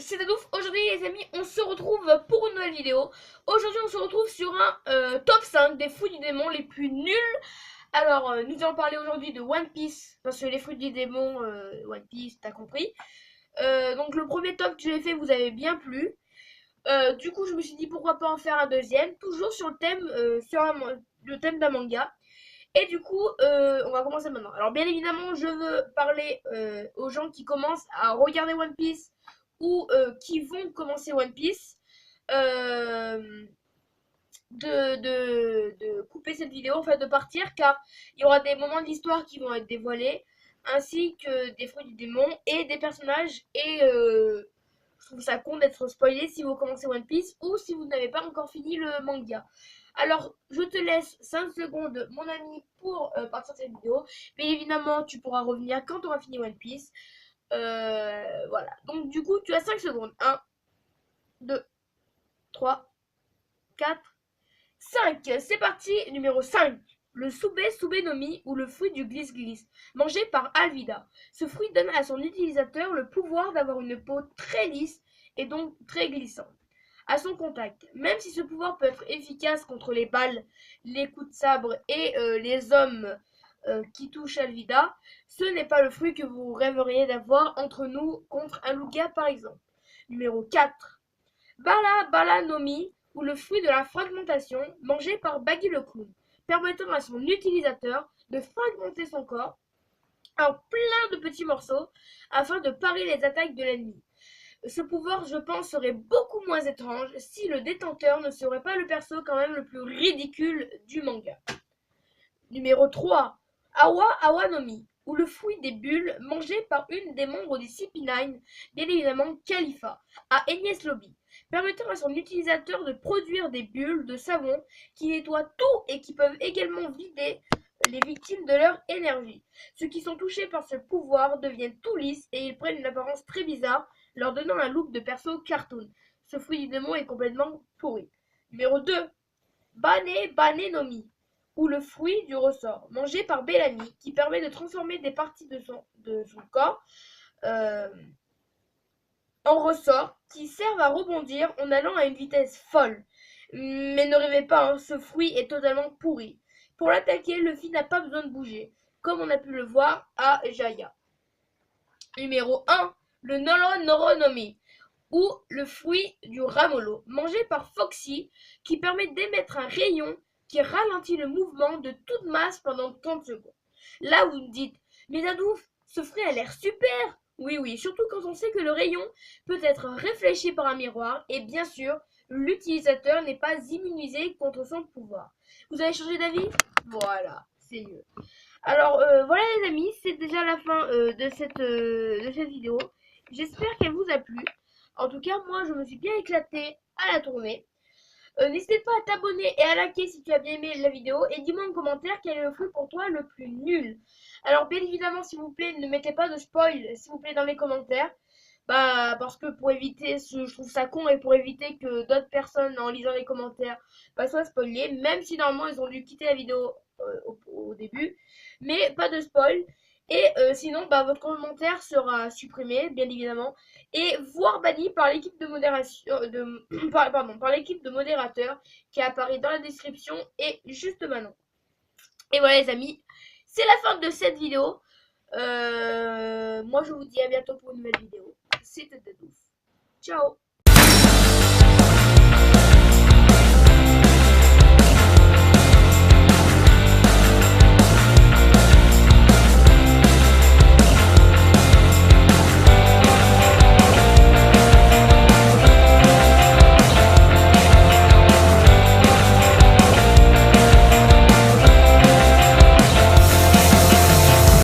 c'est Dadouf. Aujourd'hui les amis, on se retrouve pour une nouvelle vidéo. Aujourd'hui on se retrouve sur un top 5 des fruits du démon les plus nuls. Alors nous allons parler aujourd'hui de One Piece, parce que les fruits du démon, One Piece, t'as compris. Donc le premier top que j'ai fait vous avez bien plu. Du coup je me suis dit pourquoi pas en faire un deuxième, toujours sur le thème, le thème d'un manga. Et du coup, on va commencer maintenant. Alors, bien évidemment, je veux parler aux gens qui commencent à regarder One Piece ou qui vont commencer One Piece euh, de couper cette vidéo, en fait, de partir, car il y aura des moments de l'histoire qui vont être dévoilés, ainsi que des fruits du démon et des personnages. Et je trouve ça con d'être spoilé si vous commencez One Piece ou si vous n'avez pas encore fini le manga. Alors, je te laisse 5 secondes, mon ami, pour partir de cette vidéo. Mais évidemment, tu pourras revenir quand tu auras fini One Piece. Voilà. Donc, du coup, tu as 5 secondes. Un, 2, 3, 4, 5. C'est parti. Numéro 5. Le Sube Nomi ou le fruit du glisse-glisse, mangé par Alvida. Ce fruit donne à son utilisateur le pouvoir d'avoir une peau très lisse et donc très glissante à son contact. Même si ce pouvoir peut être efficace contre les balles, les coups de sabre et les hommes qui touchent Alvida, ce n'est pas le fruit que vous rêveriez d'avoir entre nous contre un loup-gars par exemple. Numéro 4. Bala Bala Nomi, ou le fruit de la fragmentation, mangé par Baggy le clown, permettant à son utilisateur de fragmenter son corps en plein de petits morceaux afin de parer les attaques de l'ennemi. Ce pouvoir, je pense, serait beaucoup moins étrange si le détenteur ne serait pas le perso quand même le plus ridicule du manga. Numéro 3. Awa Awanomi, ou le fruit des bulles mangé par une des membres du CP9, bien évidemment Khalifa, à Enies Lobby, permettant à son utilisateur de produire des bulles de savon qui nettoient tout et qui peuvent également vider les victimes de leur énergie. Ceux qui sont touchés par ce pouvoir deviennent tout lisses et ils prennent une apparence très bizarre, leur donnant un look de perso cartoon. Ce fruit du démon est complètement pourri. Numéro 2. Bane Bane Nomi, ou le fruit du ressort, mangé par Bellamy, qui permet de transformer des parties de son corps euh, en ressort qui servent à rebondir en allant à une vitesse folle. Mais ne rêvez pas, hein, ce fruit est totalement pourri. Pour l'attaquer, Luffy n'a pas besoin de bouger, comme on a pu le voir à Jaya. Numéro 1. Le Noro Noronomi, ou le fruit du ramolo, mangé par Foxy, qui permet d'émettre un rayon qui ralentit le mouvement de toute masse pendant 30 secondes. Là, vous me dites, mais Dadouf, ce fruit a l'air super. Oui, oui, surtout quand on sait que le rayon peut être réfléchi par un miroir, et bien sûr, l'utilisateur n'est pas immunisé contre son pouvoir. Vous avez changé d'avis? Voilà, c'est mieux. Alors, voilà les amis, c'est déjà la fin de cette vidéo. J'espère qu'elle vous a plu. En tout cas, moi, je me suis bien éclatée à la tournée. N'hésite pas à t'abonner et à liker si tu as bien aimé la vidéo. Et dis-moi en commentaire quel est le fruit pour toi le plus nul. Alors, bien évidemment, s'il vous plaît, ne mettez pas de spoil, s'il vous plaît, dans les commentaires. Bah, parce que pour éviter, je trouve ça con et pour éviter que d'autres personnes, en lisant les commentaires, bah, soient spoilées, même si normalement ils ont dû quitter la vidéo au début, mais pas de spoil. Et sinon, bah, votre commentaire sera supprimé, bien évidemment, et voire banni par l'équipe de modération, par l'équipe de modérateurs qui apparaît dans la description et juste maintenant. Et voilà les amis, c'est la fin de cette vidéo. Moi je vous dis à bientôt pour une nouvelle vidéo. C'était Dadouf. Ciao.